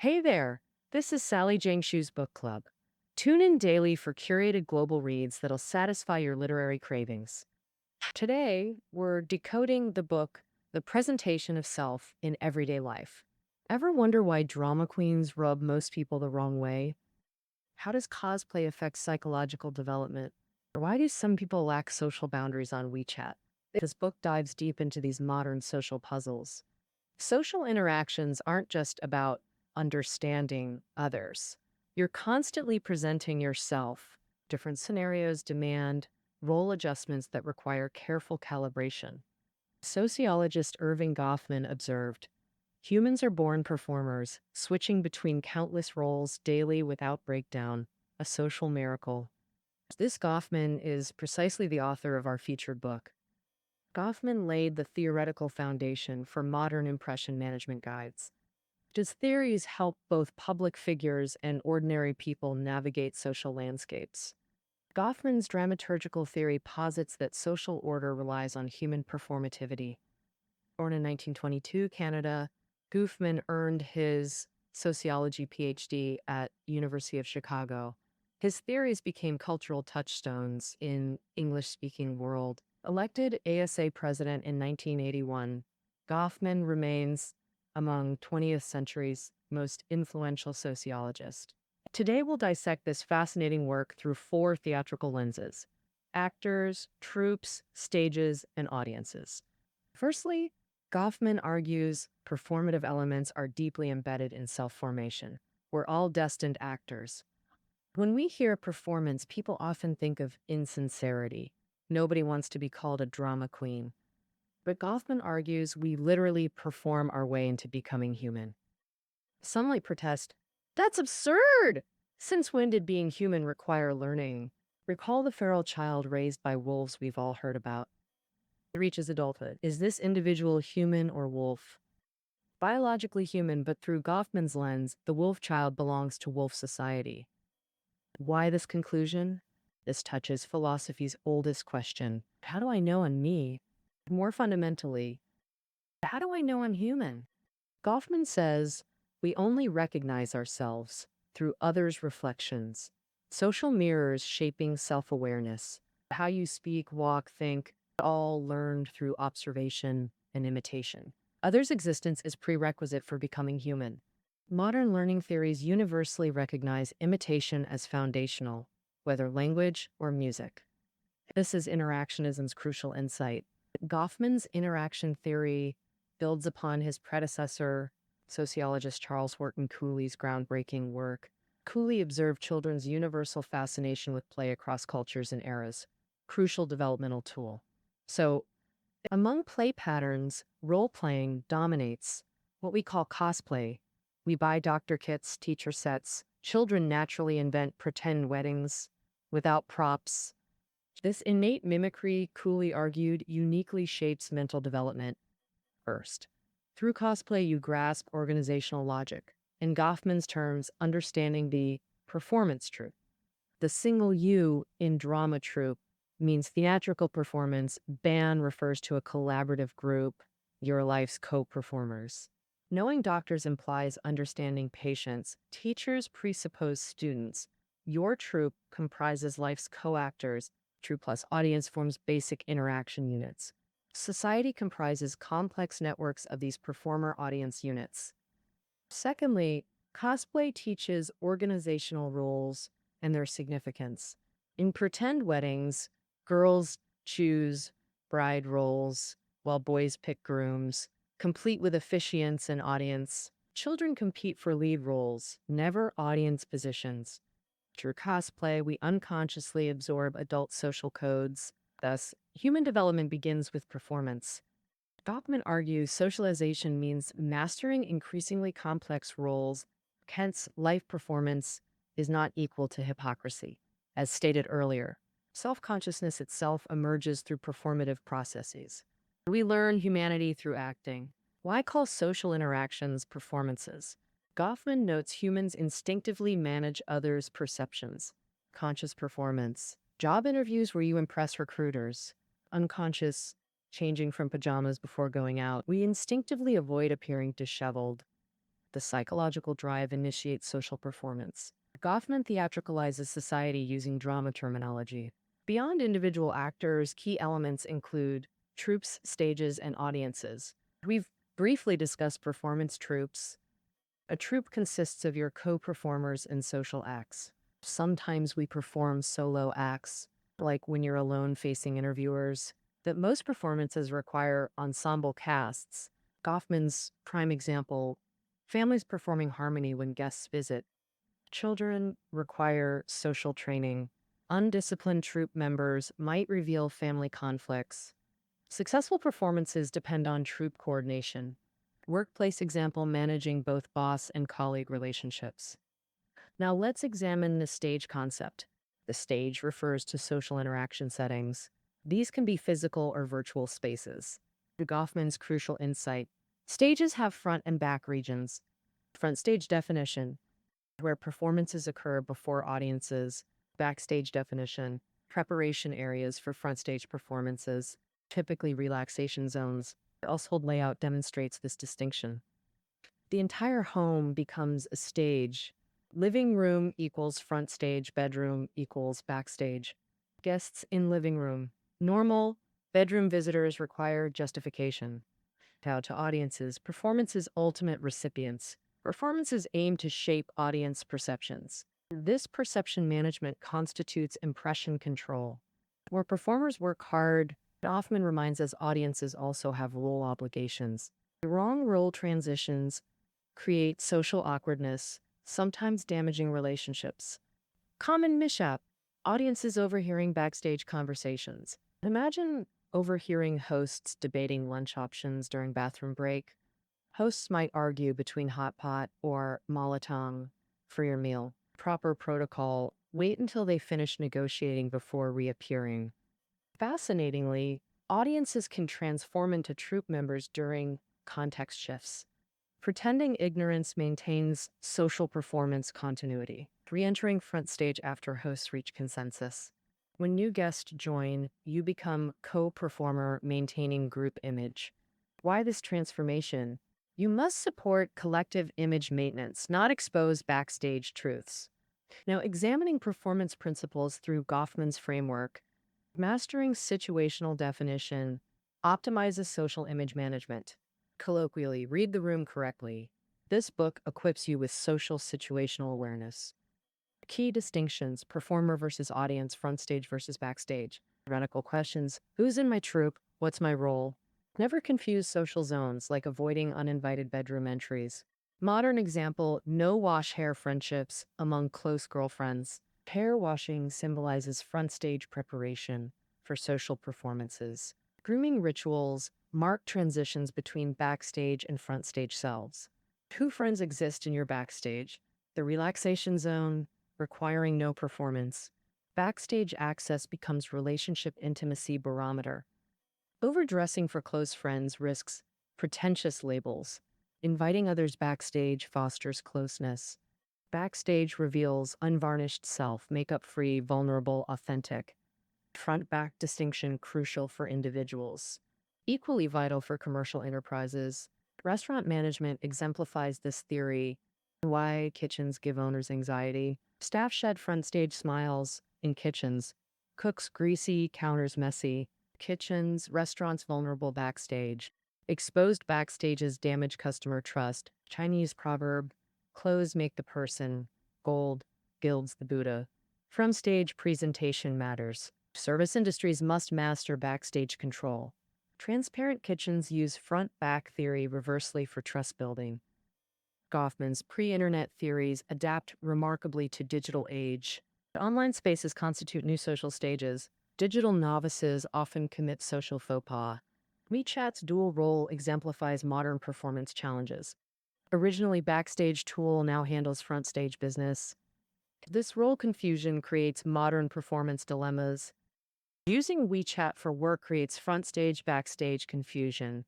Hey there, this is Sally Jane Shu's Book Club. Tune in daily for curated global reads that'll satisfy your literary cravings. Today, we're decoding the book, The Presentation of Self in Everyday Life. Ever wonder why drama queens rub most people the wrong way? How does cosplay affect psychological development? Or why do some people lack social boundaries on WeChat? This book dives deep into these modern social puzzles. Social interactions aren't just about understanding others. You're constantly presenting yourself. Different scenarios demand role adjustments that require careful calibration. Sociologist Erving Goffman observed, humans are born performers, switching between countless roles daily without breakdown, a social miracle. This Goffman is precisely the author of our featured book. Goffman laid the theoretical foundation for modern impression management guides. His theories help both public figures and ordinary people navigate social landscapes. Goffman's dramaturgical theory posits that social order relies on human performativity. Born in 1922, Canada, Goffman earned his sociology PhD at University of Chicago. His theories became cultural touchstones in English-speaking world. Elected ASA president in 1981, Goffman remains among 20th century's most influential sociologists. Today, we'll dissect this fascinating work through four theatrical lenses: actors, troupes, stages, and audiences. Firstly, Goffman argues performative elements are deeply embedded in self-formation. We're all destined actors. When we hear performance, people often think of insincerity. Nobody wants to be called a drama queen. But Goffman argues we literally perform our way into becoming human. Some might protest, that's absurd! Since when did being human require learning? Recall the feral child raised by wolves we've all heard about. It reaches adulthood. Is this individual human or wolf? Biologically human, but through Goffman's lens, the wolf child belongs to wolf society. Why this conclusion? This touches philosophy's oldest question. How do I know I'm me? More fundamentally, how do I know I'm human? Goffman says we only recognize ourselves through others' reflections, social mirrors shaping self-awareness. How you speak, walk, think, all learned through observation and imitation. Others' existence is prerequisite for becoming human. Modern learning theories universally recognize imitation as foundational, whether language or music. This is interactionism's crucial insight. Goffman's interaction theory builds upon his predecessor, sociologist Charles Horton Cooley's groundbreaking work. Cooley observed children's universal fascination with play across cultures and eras, crucial developmental tool. So, among play patterns, role-playing dominates what we call cosplay. We buy doctor kits, teacher sets. Children naturally invent pretend weddings without props. This innate mimicry, Cooley argued, uniquely shapes mental development. First, through cosplay, you grasp organizational logic. In Goffman's terms, understanding the performance troupe. The single U in drama troupe means theatrical performance. Band refers to a collaborative group, your life's co-performers. Knowing doctors implies understanding patients. Teachers presuppose students. Your troupe comprises life's co-actors. Troupe plus audience forms basic interaction units. Society comprises complex networks of these performer-audience units. Secondly, cosplay teaches organizational roles and their significance. In pretend weddings, girls choose bride roles while boys pick grooms, complete with officiants and audience. Children compete for lead roles, never audience positions. Through cosplay, we unconsciously absorb adult social codes. Thus, human development begins with performance. Goffman argues socialization means mastering increasingly complex roles. Hence, life performance is not equal to hypocrisy. As stated earlier, self-consciousness itself emerges through performative processes. We learn humanity through acting. Why call social interactions performances? Goffman notes humans instinctively manage others' perceptions. Conscious performance. Job interviews where you impress recruiters. Unconscious, changing from pajamas before going out. We instinctively avoid appearing disheveled. the psychological drive initiates social performance. Goffman theatricalizes society using drama terminology. Beyond individual actors, key elements include troupes, stages, and audiences. We've briefly discussed performance troupes. A troupe consists of your co-performers in social acts. Sometimes we perform solo acts, like when you're alone facing interviewers, that most performances require ensemble casts. Goffman's prime example, families performing harmony when guests visit. Children require social training. Undisciplined troupe members might reveal family conflicts. Successful performances depend on troupe coordination. Workplace example, managing both boss and colleague relationships. Now let's examine the stage concept. The stage refers to social interaction settings. These can be physical or virtual spaces. Goffman's crucial insight. Stages have front and back regions. Front stage definition, where performances occur before audiences. Backstage definition, preparation areas for front stage performances, typically relaxation zones. The household layout demonstrates this distinction. The entire home becomes a stage. Living room equals front stage, bedroom equals backstage. Guests in living room. Normal bedroom visitors require justification. Now to audiences, performances ultimate recipients. Performances aim to shape audience perceptions. This perception management constitutes impression control. Where performers work hard, Hoffman reminds us audiences also have role obligations. The wrong role transitions create social awkwardness, sometimes damaging relationships. Common mishap, audiences overhearing backstage conversations. Imagine overhearing hosts debating lunch options during bathroom break. Hosts might argue between hot pot or molotong for your meal. Proper protocol, wait until they finish negotiating before reappearing. Fascinatingly, audiences can transform into troupe members during context shifts. Pretending ignorance maintains social performance continuity. Re-entering front stage after hosts reach consensus. When new guests join, you become co-performer maintaining group image. Why this transformation? You must support collective image maintenance, not expose backstage truths. Now, examining performance principles through Goffman's framework, mastering situational definition optimizes social image management. Colloquially, read the room correctly. This book equips you with social situational awareness. Key distinctions: performer versus audience, front stage versus backstage. Radical questions: who's in my troupe? What's my role? Never confuse social zones, like avoiding uninvited bedroom entries. Modern example: no wash hair friendships among close girlfriends. Hair washing symbolizes front stage preparation for social performances. Grooming rituals mark transitions between backstage and front stage selves. Two friends exist in your backstage: the relaxation zone, requiring no performance. Backstage access becomes relationship intimacy barometer. Overdressing for close friends risks pretentious labels. Inviting others backstage fosters closeness. Backstage reveals unvarnished self, makeup-free, vulnerable, authentic. Front-back distinction crucial for individuals. Equally vital for commercial enterprises. Restaurant management exemplifies this theory. Why kitchens give owners anxiety. Staff shed front stage smiles in kitchens. Cooks greasy, counters messy. Kitchens, restaurants vulnerable backstage. Exposed backstages damage customer trust. Chinese proverb, clothes make the person, gold gilds the Buddha. From stage presentation matters. Service industries must master backstage control. Transparent kitchens use front-back theory reversely for trust building. Goffman's pre-internet theories adapt remarkably to digital age. Online spaces constitute new social stages. Digital novices often commit social faux pas. WeChat's dual role exemplifies modern performance challenges. Originally backstage tool, now handles front stage business. This role confusion creates modern performance dilemmas. Using WeChat for work creates front stage backstage confusion.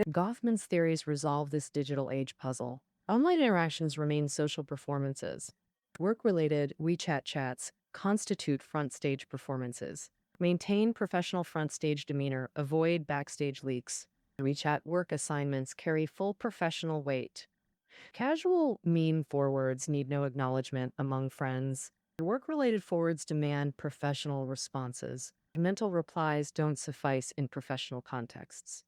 Goffman's theories resolve this digital age puzzle. Online interactions remain social performances. Work-related WeChat chats constitute front stage performances. Maintain professional front stage demeanor, avoid backstage leaks. WeChat work assignments carry full professional weight. Casual meme forwards need no acknowledgement among friends. Work-related forwards demand professional responses. Mental replies don't suffice in professional contexts.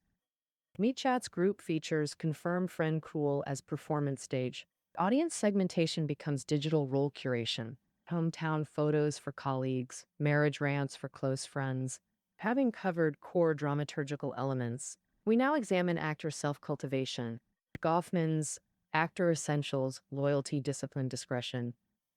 Meet Chat's group features confirm friend cool as performance stage. Audience segmentation becomes digital role curation. Hometown photos for colleagues, marriage rants for close friends. Having covered core dramaturgical elements, we now examine actor self-cultivation. Goffman's Actor Essentials, Loyalty, Discipline, Discretion.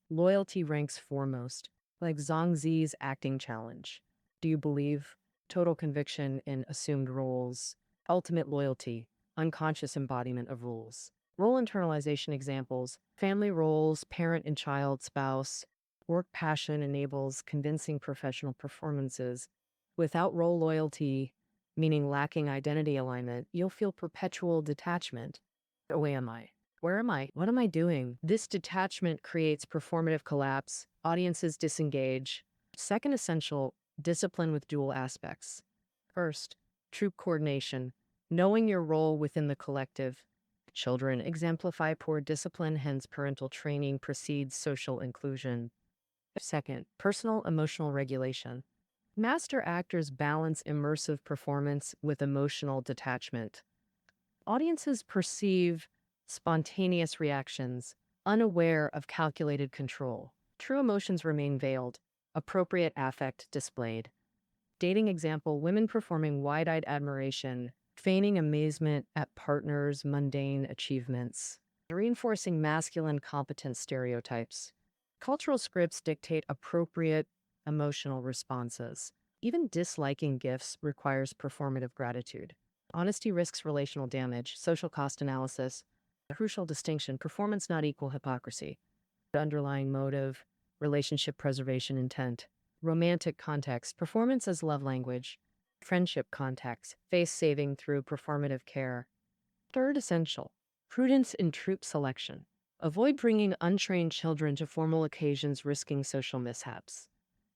Loyalty ranks foremost, like Zhang acting challenge. Do you believe? Total conviction in assumed roles. Ultimate loyalty, unconscious embodiment of rules. Role internalization examples, family roles, parent and child, spouse. Work passion enables convincing professional performances. Without role loyalty, meaning lacking identity alignment, you'll feel perpetual detachment. Where am I? Where am I? What am I doing? This detachment creates performative collapse. Audiences disengage. Second essential, discipline with dual aspects. First, troop coordination, knowing your role within the collective. Children exemplify poor discipline, hence parental training precedes social inclusion. Second, personal emotional regulation. Master actors balance immersive performance with emotional detachment. Audiences perceive spontaneous reactions, unaware of calculated control. True emotions remain veiled, appropriate affect displayed. Dating example, women performing wide-eyed admiration, feigning amazement at partners' mundane achievements, reinforcing masculine competence stereotypes. Cultural scripts dictate appropriate emotional responses. Even disliking gifts requires performative gratitude. Honesty risks relational damage, social cost analysis. Crucial distinction, performance not equal hypocrisy. Underlying motive, relationship preservation intent. Romantic context, performance as love language. Friendship context, face saving through performative care. Third essential, prudence in troop selection. Avoid bringing untrained children to formal occasions risking social mishaps.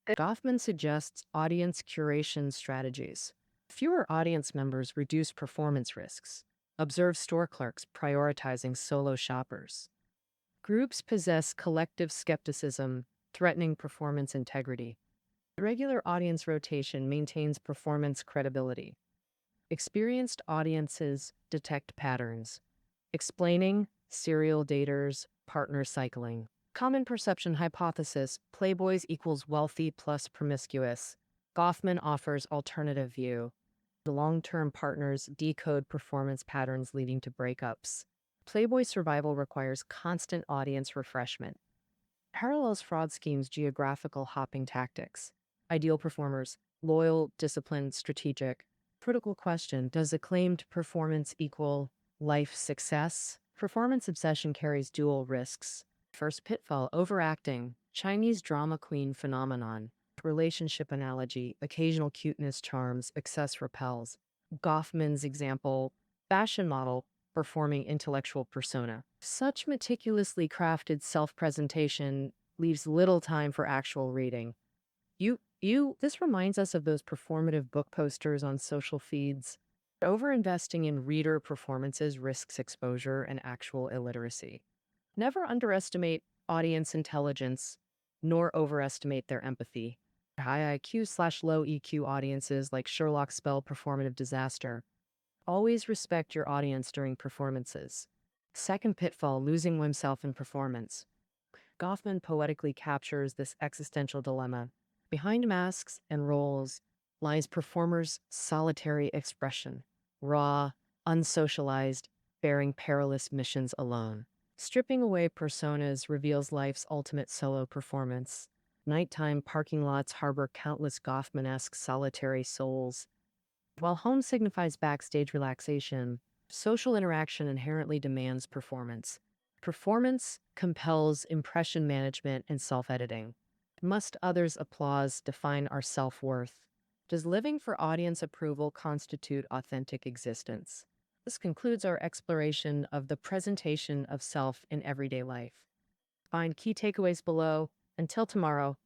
Goffman suggests audience curation strategies. Fewer audience members reduce performance risks. Observe store clerks prioritizing solo shoppers. Groups possess collective skepticism, threatening performance integrity. Regular audience rotation maintains performance credibility. Experienced audiences detect patterns. Explaining serial daters, partner cycling. Common perception hypothesis, playboys equals wealthy plus promiscuous. Goffman offers alternative view. The long-term partners decode performance patterns leading to breakups. Playboy survival requires constant audience refreshment. Parallels fraud schemes geographical hopping tactics. Ideal performers, loyal, disciplined, strategic. Critical question, does acclaimed performance equal life success? Performance obsession carries dual risks. First pitfall, overacting. Chinese drama queen phenomenon. Relationship analogy, occasional cuteness charms, excess repels. Goffman's example, fashion model, performing intellectual persona. Such meticulously crafted self-presentation leaves little time for actual reading. This reminds us of those performative book posters on social feeds. Overinvesting in reader performances risks exposure and actual illiteracy. Never underestimate audience intelligence, nor overestimate their empathy. High IQ/low EQ audiences like Sherlock spell performative disaster. Always respect your audience during performances. Second pitfall, losing oneself in performance. Goffman poetically captures this existential dilemma. Behind masks and roles lies performers' solitary expression, raw, unsocialized, bearing perilous missions alone. Stripping away personas reveals life's ultimate solo performance. Nighttime parking lots harbor countless Goffman-esque solitary souls. While home signifies backstage relaxation, social interaction inherently demands performance. Performance compels impression management and self-editing. Must others' applause define our self-worth? Does living for audience approval constitute authentic existence? This concludes our exploration of the presentation of self in everyday life. Find key takeaways below. Until tomorrow,